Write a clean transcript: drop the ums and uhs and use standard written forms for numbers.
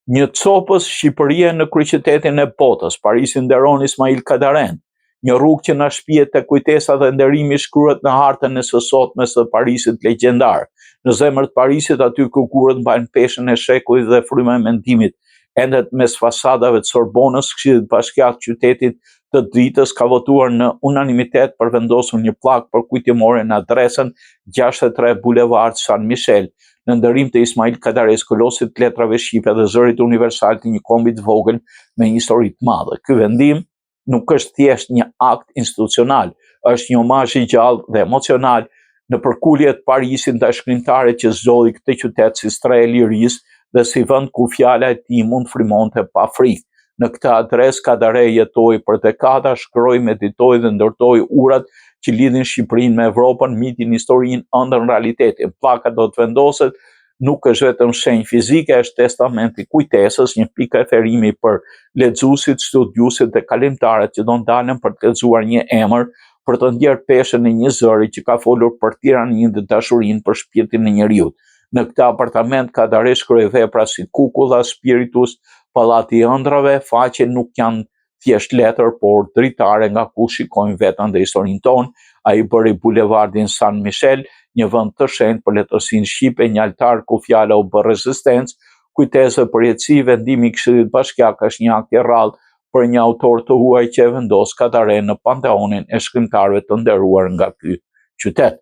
Një copës Shqipëria në kryeqytetin e botës, Parisin nderon Ismail Kadaren. Një rrugë që na shpihet te kujtesa dhe nderimi shkruhet në hartën e së sotmes së Parisit legjendar. Në zemër të Parisit, aty ku kurrët mbajnë peshën e shekullit dhe fryma e mendimit, endet mes fasadave të Sorbonës, Këshillit Bashkiak të qytetit të dritës ka votuar në unanimitet për vendosur një pllakë përkujtimore në adresën 63 Bulevard San Michel, në ndërim të Ismail Kadares, kolosit të letrave shqipe dhe zërit universal të një kombi të vogël me një histori të madhe. Ky vendim nuk është thjesht një akt institucional, është një omazh i gjallë dhe emocional në përkulje të Parisit ndaj shkrimtarit që zgjodhi këtë qytet si strehë e lirisë dhe si vend ku fjala e tij mund frimonte pa frikë. Në këtë adresë Kadare jetoi për dekada, shkroi, meditoi dhe ndërtoi urat që lidhin Shqipërinë me Evropën, mitin, historinë, ëndër realitetin. Pllaka do të vendoset nuk është vetëm shenjë fizike, është testamenti kujtesës, një pikë referimi për lexuesit, studiuesit dhe kalimtarët që do ndalen për të lexuar një emër, për të ndjerë peshën e një zëri që ka folur për tiraninë dhe dashurinë për shpirtin e njeriut. Në këtë apartament Kadare shkroi vepra si Kukulla, Spiritus, Pallati i ëndrave, faqe nuk janë thjesht letër, por dritare nga ku shikojmë vetën dhe historinë tonë. Ai bëri bulevardin San Michel një vend të shenjtë për letërsinë shqipe, një altar ku fjala u bë rezistencë, kujtesë për jetësi. Vendimi i Këshillit Bashkiak është një akt i rrallë për një autor të huaj që e vendos Kadare në panteonin e shkrimtarëve të nderuar nga ky qytet.